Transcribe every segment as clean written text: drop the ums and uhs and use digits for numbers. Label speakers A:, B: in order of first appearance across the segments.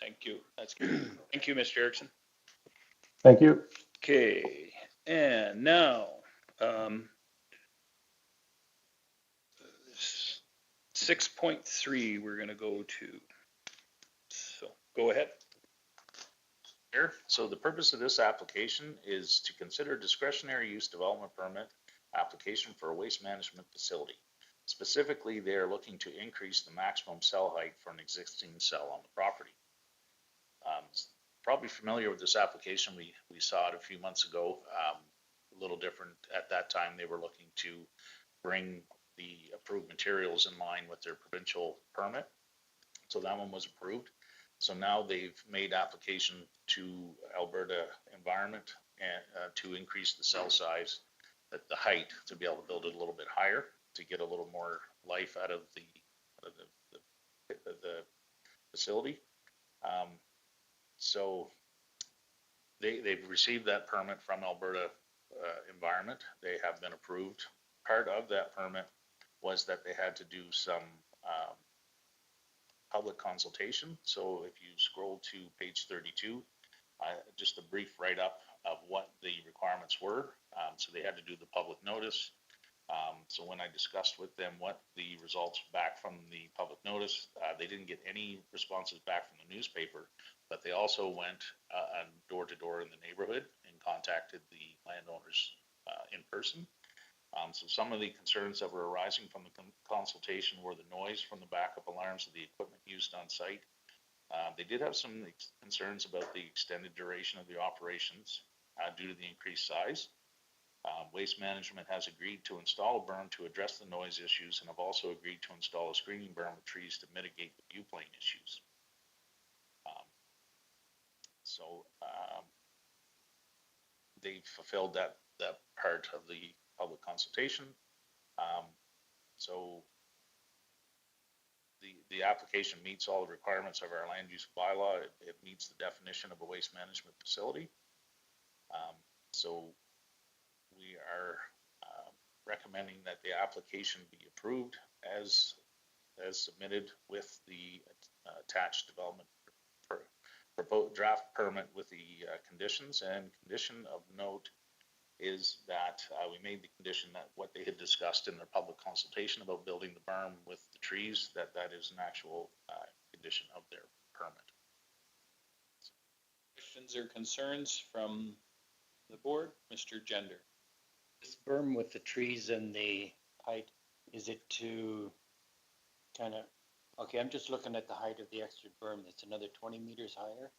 A: Thank you. That's good. Thank you, Mr. Erickson.
B: Thank you.
A: Okay, and now, 6.3 we're gonna go to. So go ahead.
C: Here, so the purpose of this application is to consider discretionary use development permit application for a waste management facility. Specifically, they are looking to increase the maximum cell height for an existing cell on the property. Probably familiar with this application. We saw it a few months ago. A little different at that time. They were looking to bring the approved materials in line with their provincial permit. So that one was approved. So now they've made application to Alberta Environment and to increase the cell size, the height, to be able to build it a little bit higher, to get a little more life out of the facility. So they've received that permit from Alberta Environment. They have been approved. Part of that permit was that they had to do some public consultation. So if you scroll to page 32, just a brief write-up of what the requirements were. So they had to do the public notice. So when I discussed with them what the results back from the public notice, they didn't get any responses back from the newspaper, but they also went door to door in the neighborhood and contacted the landowners in person. So some of the concerns that were arising from the consultation were the noise from the backup alarms of the equipment used on site. They did have some concerns about the extended duration of the operations due to the increased size. Waste Management has agreed to install a berm to address the noise issues and have also agreed to install a screening berm with trees to mitigate the viewplane issues. They've fulfilled that part of the public consultation. So the application meets all the requirements of our land use bylaw. It meets the definition of a waste management facility. So we are recommending that the application be approved as submitted with the attached development proposed draft permit with the conditions. And condition of note is that we made the condition that what they had discussed in their public consultation about building the berm with the trees, that is an actual condition of their permit.
A: Questions or concerns from the board? Mr. Gender.
D: This berm with the trees and the height, is it to kind of, okay, I'm just looking at the height of the extra berm. That's another 20 meters higher.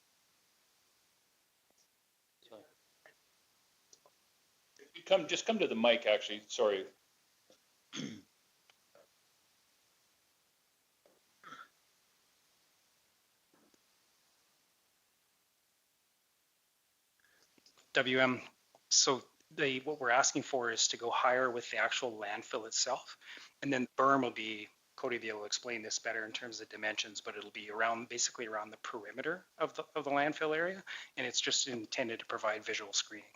A: Just come to the mic, actually. Sorry.
E: WM. So what we're asking for is to go higher with the actual landfill itself, and then the berm will be, Cody will be able to explain this better in terms of dimensions, but it'll be basically around the perimeter of the landfill area, and it's just intended to provide visual screening.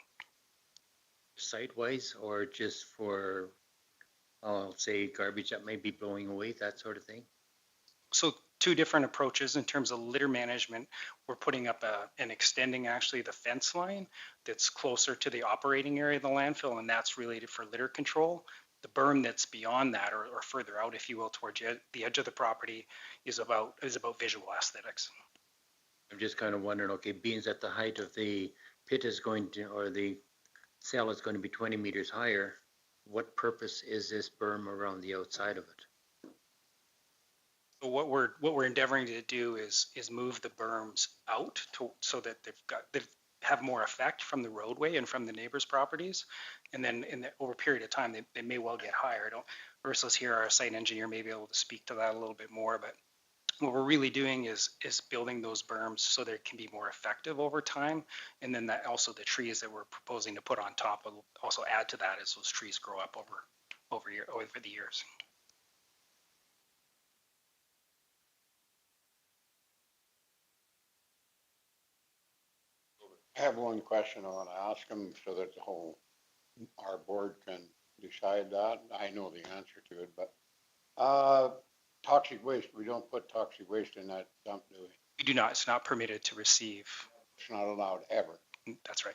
D: Site-wise, or just for, I'll say, garbage that might be blowing away, that sort of thing?
E: So two different approaches in terms of litter management. We're putting up and extending actually the fence line that's closer to the operating area of the landfill, and that's related for litter control. The berm that's beyond that, or further out, if you will, towards the edge of the property, is about visual aesthetics.
D: I'm just kind of wondering, okay, being that the height of the pit is going to, or the cell is going to be 20 meters higher, what purpose is this berm around the outside of it?
E: So what we're endeavoring to do is move the berms out so that they have more effect from the roadway and from the neighbors' properties, and then over a period of time they may well get higher. Ursula's here, our site engineer, may be able to speak to that a little bit more, but what we're really doing is building those berms so they can be more effective over time, and then that also the trees that we're proposing to put on top will also add to that as those trees grow up over the years.
F: I have one question I want to ask them so that our board can decide that. I know the answer to it, but toxic waste, we don't put toxic waste in that dump, do we?
E: We do not, it's not permitted to receive.
F: It's not allowed ever.
E: That's right.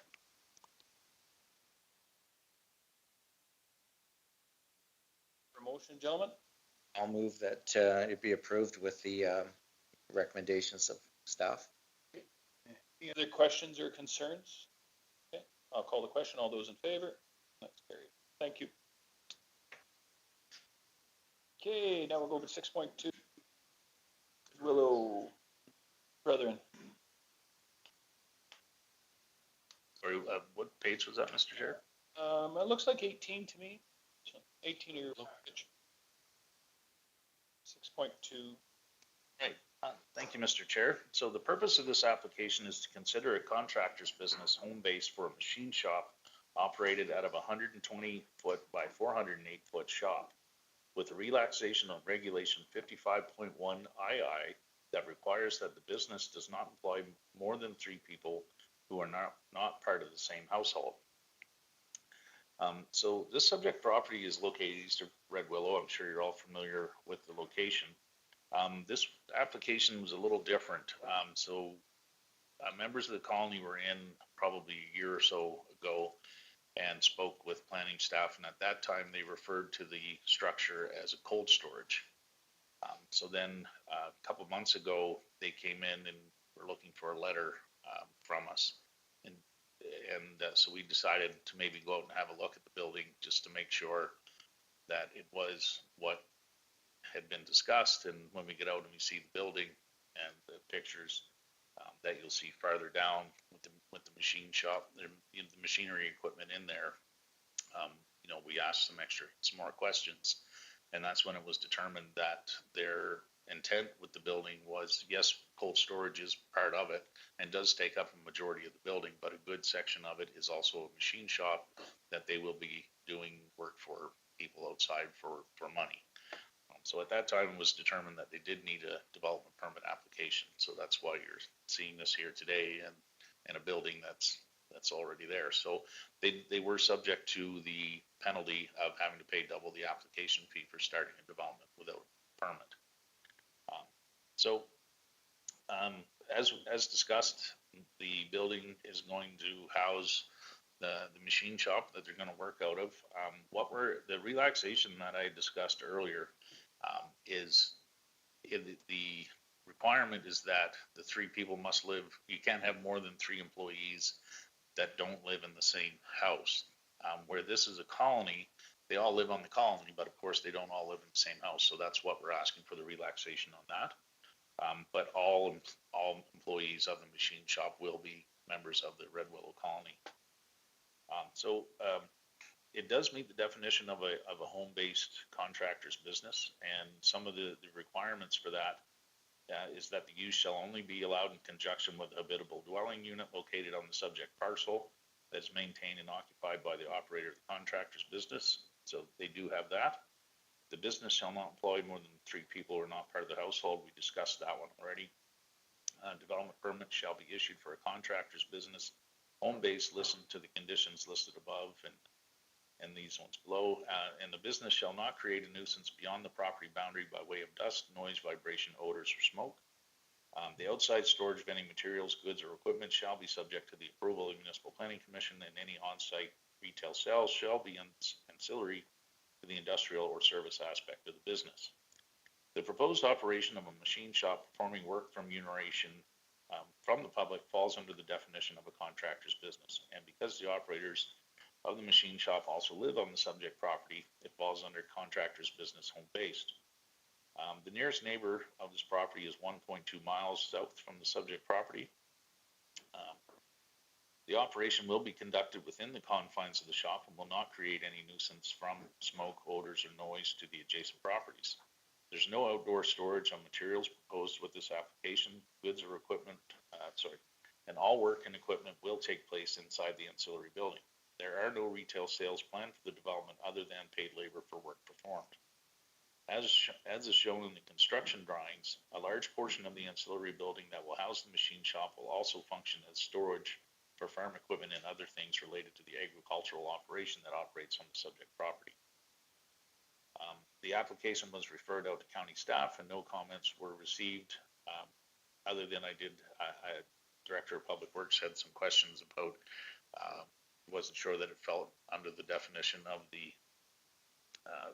A: Promotion, gentlemen?
G: I'll move that it be approved with the recommendations of staff.
A: Any other questions or concerns? Okay, I'll call the question. All those in favor? That's carried. Thank you. Okay, now we'll go to 6.2. Willow Brethren.
C: Sorry, what page was that, Mr. Chair?
A: It looks like 18 to me. So 18 of your package. 6.2.
C: Right. Thank you, Mr. Chair. So the purpose of this application is to consider a contractor's business home base for a machine shop operated out of a 120-foot by 408-foot shop with a relaxation of regulation 55.1 II that requires that the business does not employ more than 3 people who are not part of the same household. So this subject property is located east of Red Willow. I'm sure you're all familiar with the location. This application was a little different. Members of the colony were in probably a year or so ago and spoke with planning staff, and at that time they referred to the structure as a cold storage. So then a couple months ago they came in and were looking for a letter from us, and so we decided to maybe go out and have a look at the building just to make sure that it was what had been discussed. And when we get out and we see the building and the pictures that you'll see farther down with the machine shop, the machinery equipment in there, we asked some more questions, and that's when it was determined that their intent with the building was, yes, cold storage is part of it and does take up a majority of the building, but a good section of it is also a machine shop that they will be doing work for people outside for money. So at that time it was determined that they did need a development permit application. So that's why you're seeing this here today and a building that's already there. So they were subject to the penalty of having to pay double the application fee for starting a development without a permit. As discussed, the building is going to house the machine shop that they're going to work out of. The relaxation that I discussed earlier is the requirement is that the 3 people must live. You can't have more than 3 employees that don't live in the same house. Where this is a colony, they all live on the colony, but of course they don't all live in the same house. So that's what we're asking for the relaxation on that. But all employees of the machine shop will be members of the Red Willow colony. It does meet the definition of a home-based contractor's business, and some of the requirements for that is that the use shall only be allowed in conjunction with a habitable dwelling unit located on the subject parcel that is maintained and occupied by the operator of the contractor's business. So they do have that. The business shall not employ more than 3 people who are not part of the household. We discussed that one already. Development permit shall be issued for a contractor's business home base. Listen to the conditions listed above and these ones below. And the business shall not create a nuisance beyond the property boundary by way of dust, noise, vibration, odors, or smoke. The outside storage of any materials, goods, or equipment shall be subject to the approval of the Municipal Planning Commission, and any on-site retail sales shall be ancillary to the industrial or service aspect of the business. The proposed operation of a machine shop performing work from remuneration from the public falls under the definition of a contractor's business. And because the operators of the machine shop also live on the subject property, it falls under contractor's business home-based. The nearest neighbor of this property is 1.2 miles south from the subject property. The operation will be conducted within the confines of the shop and will not create any nuisance from smoke, odors, or noise to the adjacent properties. There's no outdoor storage on materials proposed with this application. Goods or equipment, and all work and equipment will take place inside the ancillary building. There are no retail sales planned for the development other than paid labor for work performed. As is shown in the construction drawings, a large portion of the ancillary building that will house the machine shop will also function as storage for farm equipment and other things related to the agricultural operation that operates on the subject property. The application was referred out to county staff and no comments were received other than Director of Public Works had some questions about, wasn't sure that it fell under the definition of the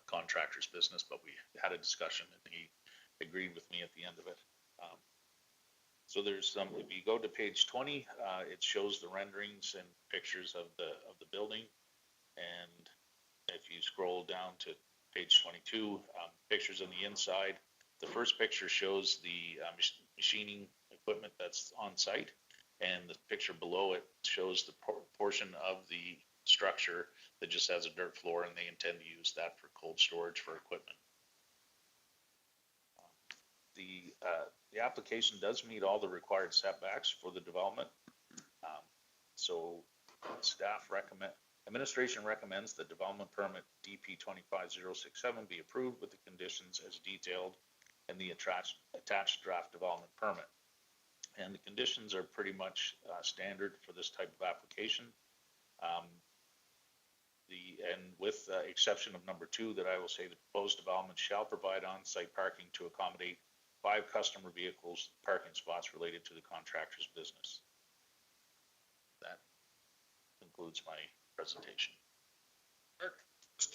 C: contractor's business, but we had a discussion and he agreed with me at the end of it. So there's some, if you go to page 20, it shows the renderings and pictures of the building. And if you scroll down to page 22, pictures on the inside. The first picture shows the machining equipment that's on site, and the picture below it shows the portion of the structure that just has a dirt floor, and they intend to use that for cold storage for equipment. The application does meet all the required setbacks for the development. So administration recommends the development permit DP 25067 be approved with the conditions as detailed in the attached draft development permit. And the conditions are pretty much standard for this type of application. And with the exception of number 2, that I will say the proposed development shall provide on-site parking to accommodate 5 customer vehicles, parking spots related to the contractor's business. That concludes my presentation.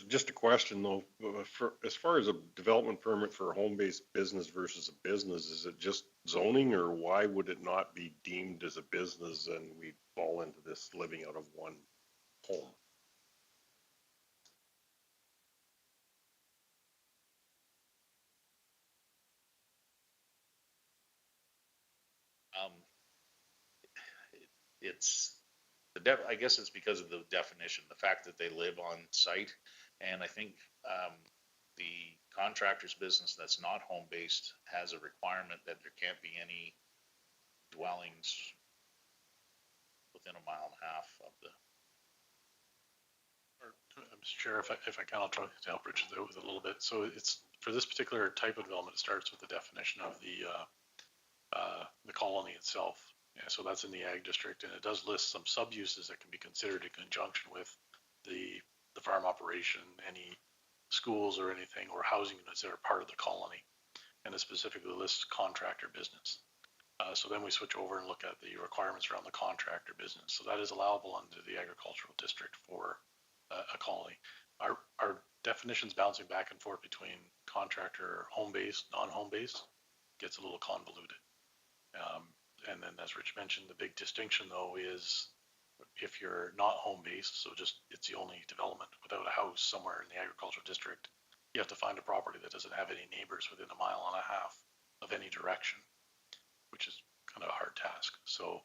B: Just a question though, as far as a development permit for a home-based business versus a business, is it just zoning, or why would it not be deemed as a business and we fall into this living out of one home?
C: I guess it's because of the definition, the fact that they live on site. And I think the contractor's business that's not home-based has a requirement that there can't be any dwellings within a mile and a half of the.
H: Mr. Chair, if I can, I'll try to help Richard out with it a little bit. So it's, for this particular type of development, it starts with the definition of the colony itself. Yeah, so that's in the ag district, and it does list some sub-uses that can be considered in conjunction with the farm operation, any schools or anything, or housing units that are part of the colony. And it specifically lists contractor business. So then we switch over and look at the requirements around the contractor business. So that is allowable under the agricultural district for a colony. Our definitions bouncing back and forth between contractor, home-based, non-home-based gets a little convoluted. And then, as Rich mentioned, the big distinction though is if you're not home-based, so just it's the only development without a house somewhere in the agricultural district, you have to find a property that doesn't have any neighbors within a mile and a half of any direction, which is kind of a hard task. So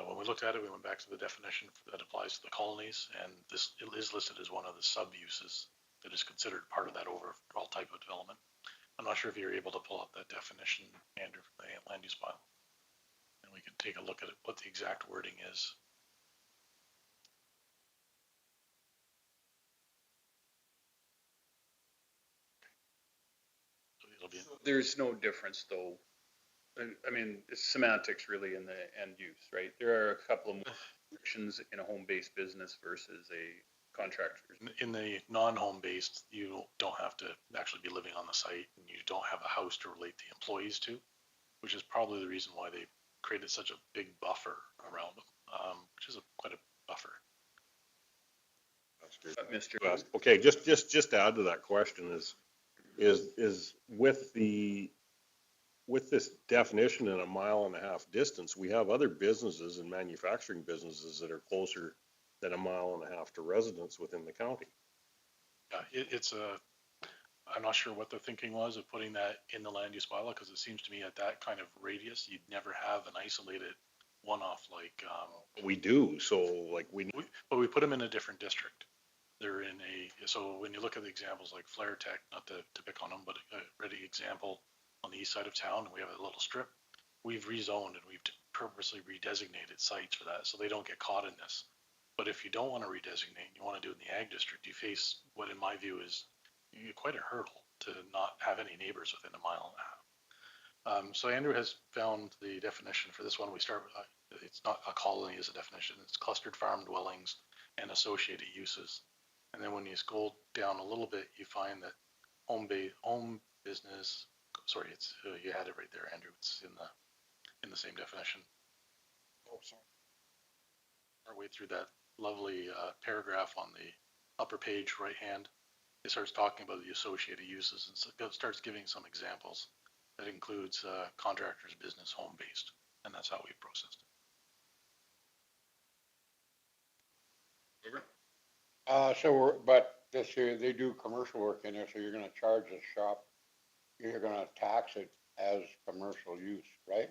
H: when we looked at it, we went back to the definition that applies to the colonies, and this is listed as one of the sub-uses that is considered part of that overall type of development. I'm not sure if you're able to pull up that definition, Andrew, from the land use file. And we can take a look at it, what the exact wording is.
I: There's no difference though. I mean, it's semantics really in the end use, right? There are a couple of restrictions in a home-based business versus a contractor.
H: In the non-home based, you don't have to actually be living on the site, and you don't have a house to relate the employees to, which is probably the reason why they created such a big buffer around them, which is quite a buffer.
I: Mr.
B: Okay, just to add to that question is with this definition in a mile and a half distance, we have other businesses and manufacturing businesses that are closer than a mile and a half to residents within the county.
H: Yeah, I'm not sure what the thinking was of putting that in the land use bylaw, because it seems to me at that kind of radius, you'd never have an isolated one-off like.
B: We do, so like
H: but we put them in a different district. They're in so when you look at the examples like Flare Tech, not to pick on them, but a ready example on the east side of town, and we have a little strip. We've rezoned and we've purposely redesignated sites for that, so they don't get caught in this. But if you don't want to redesignate, you want to do it in the ag district, you face what in my view is quite a hurdle to not have any neighbors within a mile and a half. So Andrew has found the definition for this one. We start with, it's not a colony as a definition, it's clustered farm dwellings and associated uses. And then when you scroll down a little bit, you find that home business, sorry, it's you had it right there, Andrew. It's in the in the same definition. Our way through that lovely paragraph on the upper page right hand, it starts talking about the associated uses and so it starts giving some examples. That includes contractors, business, home-based, and that's how we processed it.
F: But this year, they do commercial work in there, so you're gonna charge the shop, you're gonna tax it as commercial use, right?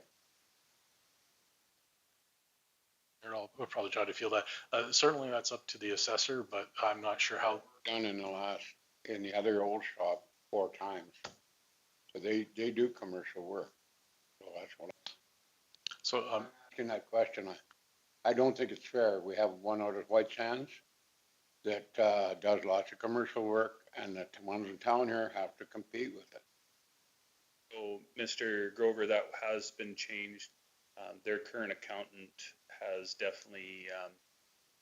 H: We'll probably try to feel that. Certainly that's up to the assessor, but I'm not sure how.
F: Done in the other old shop 4 times. So they do commercial work. So that's what
H: So,
F: I'm asking that question. I don't think it's fair. We have one out at White Sands that, does lots of commercial work and the ones in town here have to compete with it.
I: So, Mr. Grover, that has been changed. Their current accountant has definitely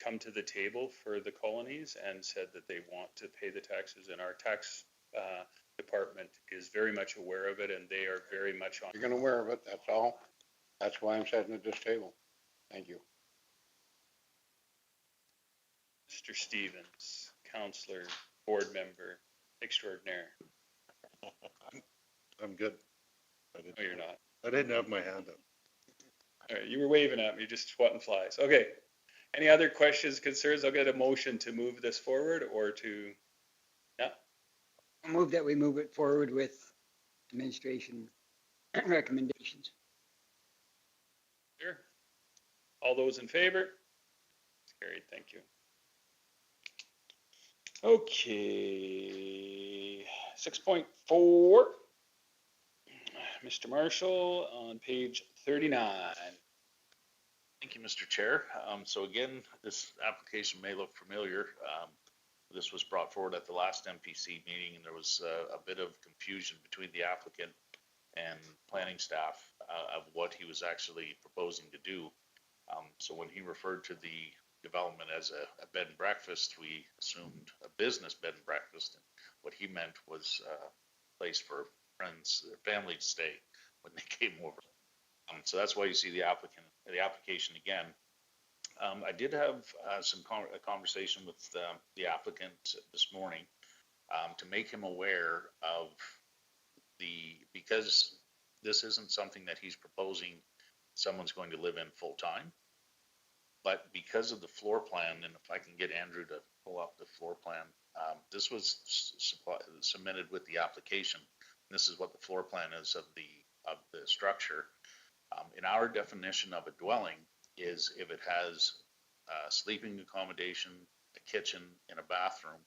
I: come to the table for the colonies and said that they want to pay the taxes, and our tax department is very much aware of it, and they are very much on.
F: You're gonna aware of it, that's all. That's why I'm sitting at this table. Thank you.
I: Mr. Stevens, counselor, board member extraordinaire.
B: I'm good.
I: No, you're not.
B: I didn't have my hand up.
I: All right, you were waving at me, just swatting flies. Okay. Any other questions, concerns? I'll get a motion to move this forward or to, yeah,
J: I move that we move it forward with administration recommendations.
I: sure. All those in favor? Carried, thank you. Okay, 6.4. Mr. Marshall on page 39.
C: Thank you, Mr. Chair. So again, this application may look familiar. This was brought forward at the last MPC meeting, and there was a bit of confusion between the applicant and planning staff of what he was actually proposing to do. So when he referred to the development as a bed and breakfast, we assumed a business bed and breakfast. And what he meant was a place for friends, family to stay when they came over. So that's why you see the application again. I did have a conversation with the applicant this morning to make him aware of because this isn't something that he's proposing someone's going to live in full time, but because of the floor plan, and if I can get Andrew to pull up the floor plan, this was submitted with the application. This is what the floor plan is of the structure. In our definition of a dwelling is if it has sleeping accommodation, a kitchen, and a bathroom,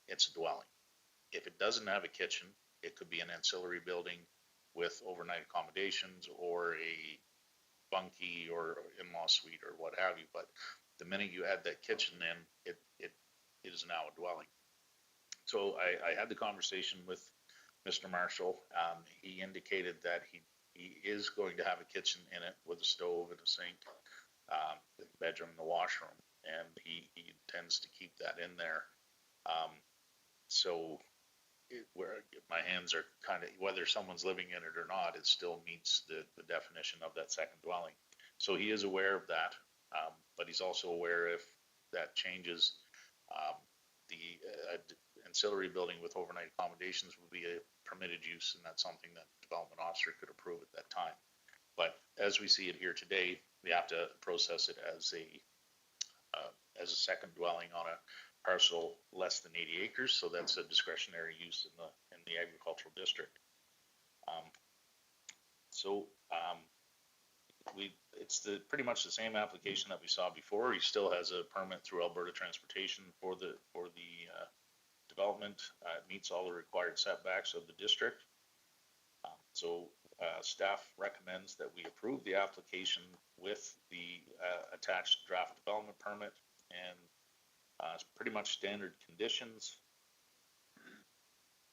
C: it's a dwelling. If it doesn't have a kitchen, it could be an ancillary building with overnight accommodations or a bunkie or in-law suite or what have you. But the minute you add that kitchen in, it is now a dwelling. So I had the conversation with Mr. Marshall. He indicated that he is going to have a kitchen in it with a stove and a sink, the bedroom and the washroom, and he intends to keep that in there. So where my hands are kind of, whether someone's living in it or not, it still meets the definition of that second dwelling. So he is aware of that, but he's also aware if that changes, the ancillary building with overnight accommodations would be a permitted use, and that's something that the development officer could approve at that time. But as we see it here today, we have to process it as a second dwelling on a parcel less than 80 acres. So that's a discretionary use in the agricultural district. It's pretty much the same application that we saw before. He still has a permit through Alberta Transportation for the development. It meets all the required setbacks of the district. Staff recommends that we approve the application with the attached draft development permit and it's pretty much standard conditions.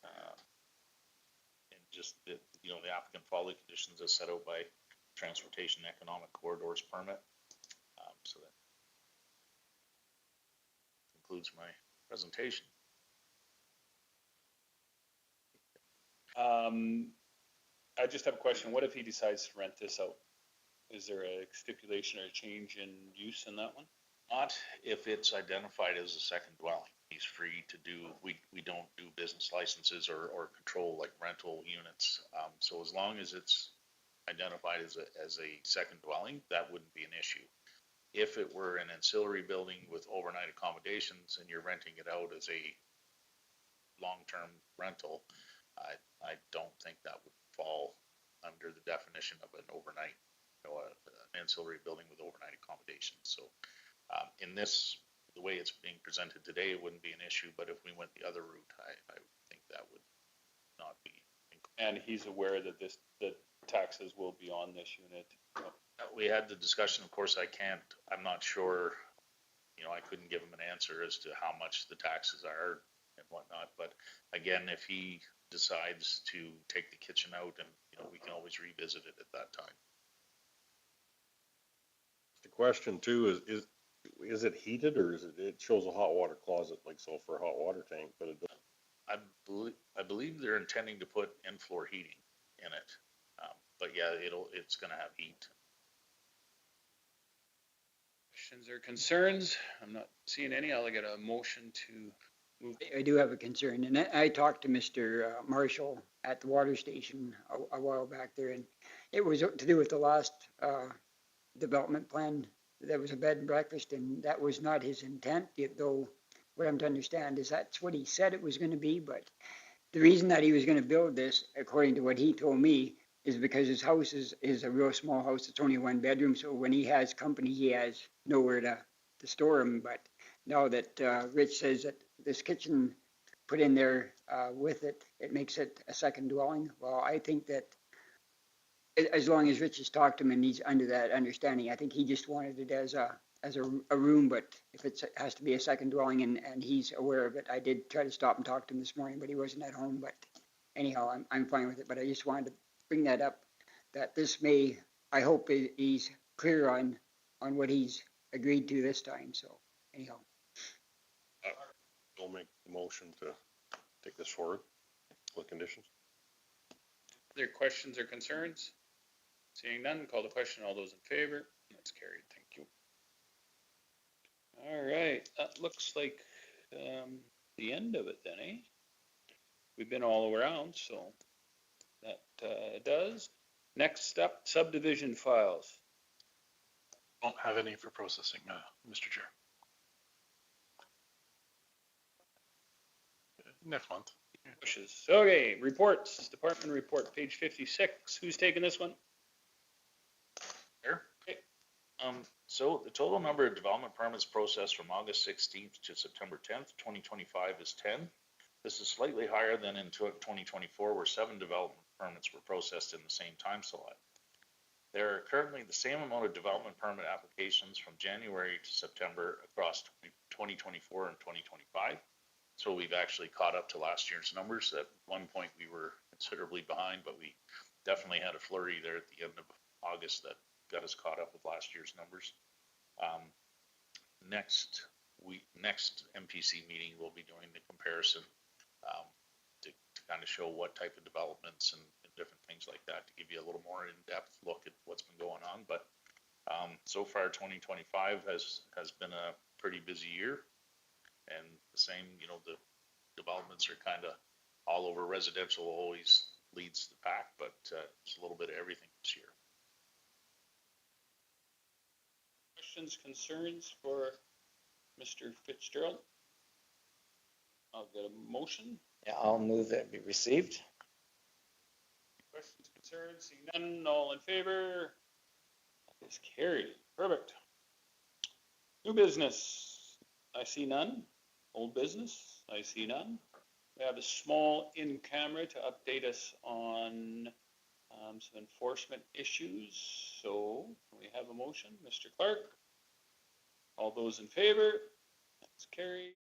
C: And just that, the applicant follow the conditions as set out by Transportation Economic Corridors permit. So that concludes my presentation.
I: I just have a question. What if he decides to rent this out?
A: Is there a stipulation or a change in use in that one?
C: Not if it's identified as a second dwelling. He's free to do, we don't do business licenses or control like rental units. So as long as it's identified as a second dwelling, that wouldn't be an issue. If it were an ancillary building with overnight accommodations and you're renting it out as a long-term rental, I don't think that would fall under the definition of an overnight, an ancillary building with overnight accommodations. So in this, the way it's being presented today, it wouldn't be an issue, but if we went the other route, I think that would not be.
A: And he's aware that that taxes will be on this unit.
C: We had the discussion, of course, I'm not sure, I couldn't give him an answer as to how much the taxes are and whatnot, but again, if he decides to take the kitchen out, and, we can always revisit it at that time.
B: The question too is it heated, or it shows a hot water closet, like so for a hot water tank, but it doesn't.
C: I believe they're intending to put in-floor heating in it. But yeah, it's gonna have heat.
A: Questions or concerns? I'm not seeing any. I'll get a motion to move.
J: I do have a concern, and I talked to Mr. Marshall at the water station a while back there, and it was to do with the last development plan. There was a bed and breakfast, and that was not his intent, though what I'm to understand is that's what he said it was going to be, but the reason that he was going to build this, according to what he told me, is because his house is a real small house. It's only one bedroom, so when he has company, he has nowhere to store him. But now that Rich says that this kitchen put in there with it, it makes it a second dwelling. Well, I think that as long as Rich has talked to him and he's under that understanding, I think he just wanted it as a room, but if it has to be a second dwelling and he's aware of it, I did try to stop and talk to him this morning, but he wasn't at home. But anyhow, I'm fine with it. But I just wanted to bring that up, that this may, I hope he's clear on what he's agreed to this time. So anyhow.
B: We'll make the motion to take this forward with conditions.
A: Other questions or concerns? Seeing none, call the question. All those in favor? That's carried. Thank you. All right, that looks like the end of it then, eh? We've been all around, so that does. Next up, subdivision files.
H: Don't have any for processing, Mr. Chair. Next month.
A: Wishes. Okay, reports, department report, page 56. Who's taking this one?
C: There. Okay. So the total number of development permits processed from August 16th to September 10th, 2025 is 10. This is slightly higher than in 2024, where 7 development permits were processed in the same time slot. There are currently the same amount of development permit applications from January to September across 2024 and 2025. So we've actually caught up to last year's numbers. At one point we were considerably behind, but we definitely had a flurry there at the end of August that got us caught up with last year's numbers. Next MPC meeting, we'll be doing the comparison to kind of show what type of developments and different things like that, to give you a little more in-depth look at what's been going on. But so far 2025 has been a pretty busy year, and the same, the developments are kind of all over. Residential always leads the pack, but it's a little bit of everything this year.
A: Questions, concerns for Mr. Fitzgerald? I'll get a motion.
G: Yeah, I'll move that be received.
A: Questions, concerns? Seeing none, all in favor? That is carried. Perfect. New business. I see none. Old business. I see none. We have a small in camera to update us on some enforcement issues. So we have a motion. Mr. Clark. All those in favor? That's carried.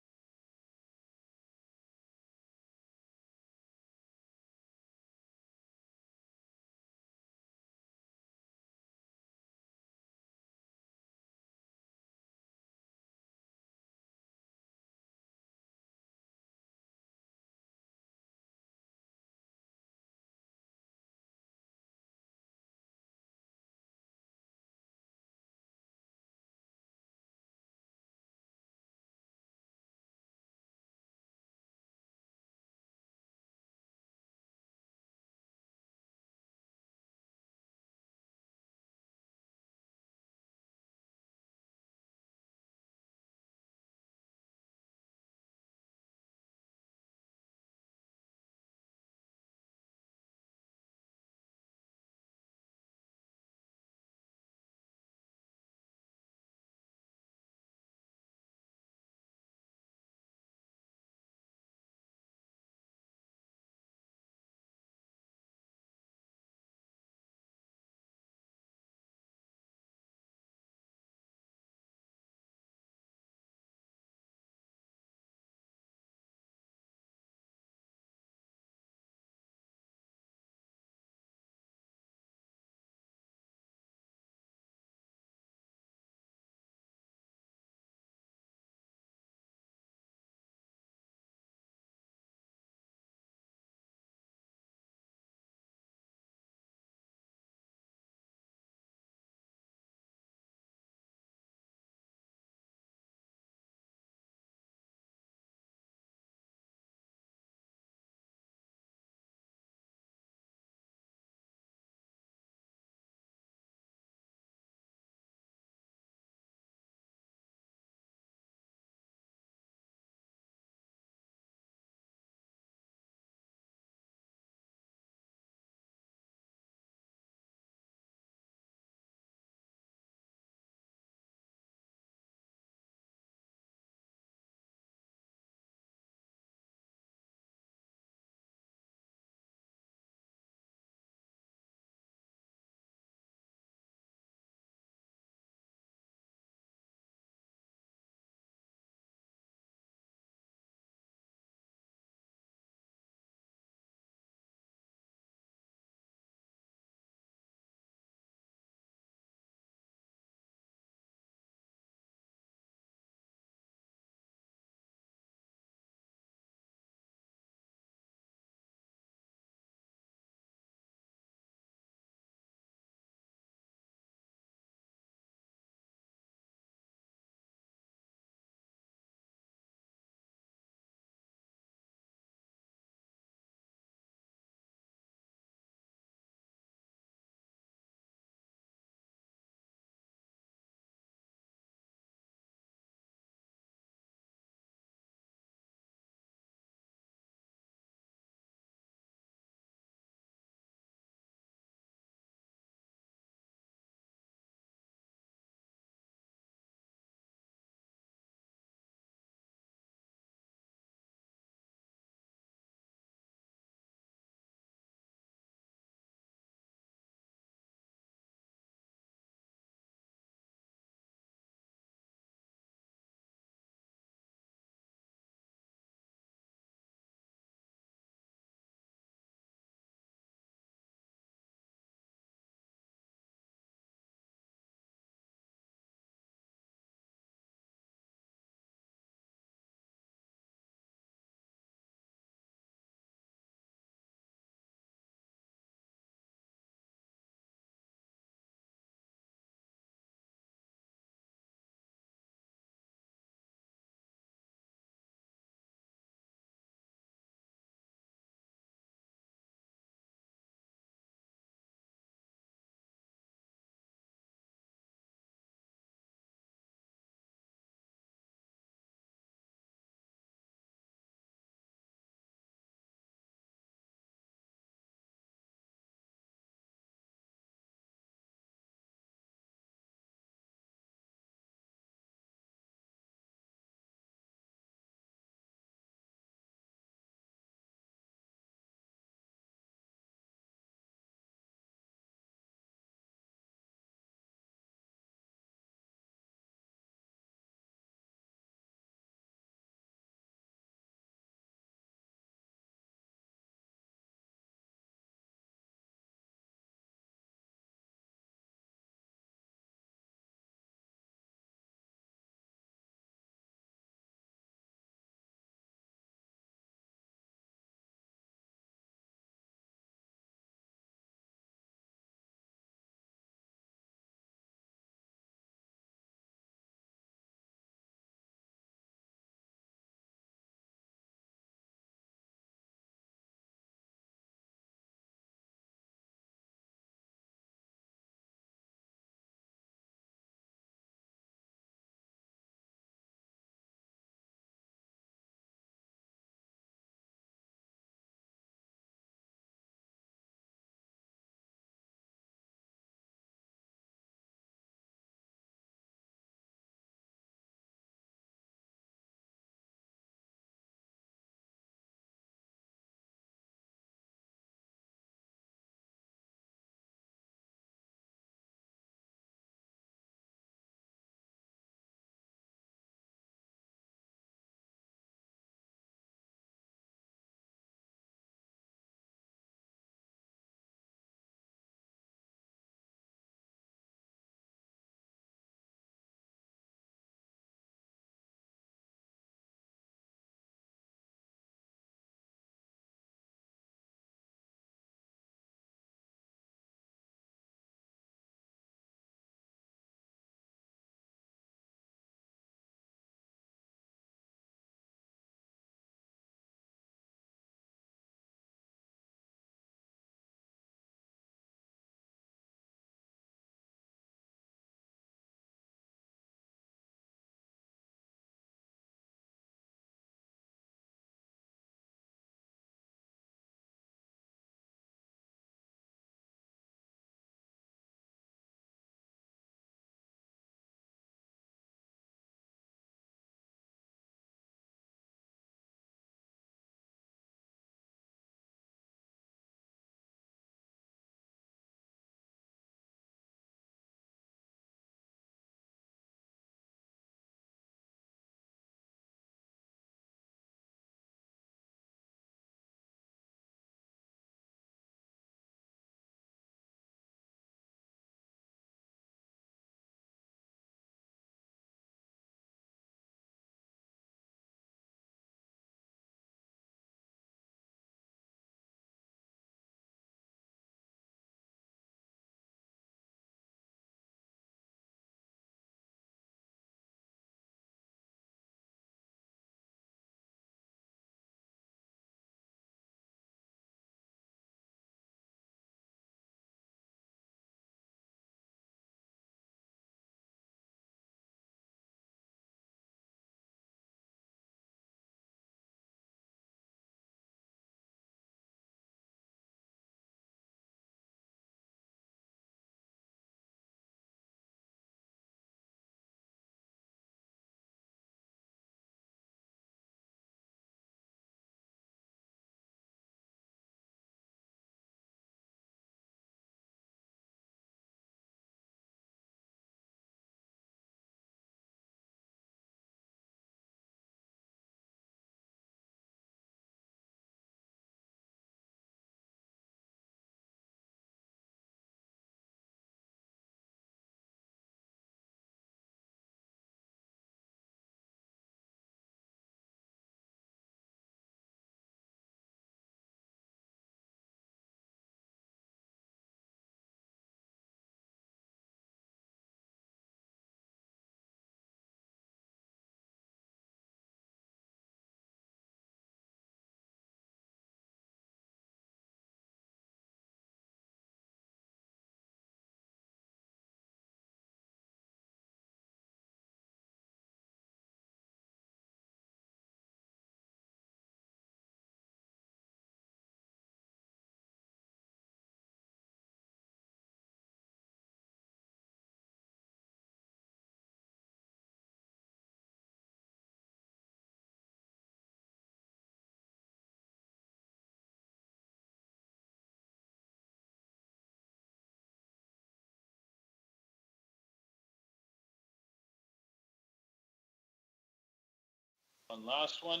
A: One last one.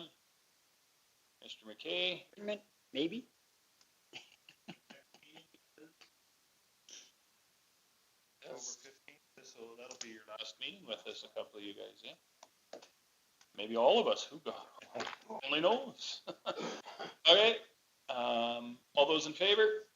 A: Mr. McKay.
J: Wait a minute, maybe?
A: Over 15th, so that'll be your last meeting with us, a couple of you guys, yeah? Maybe all of us, who God only knows. Okay, all those in favor?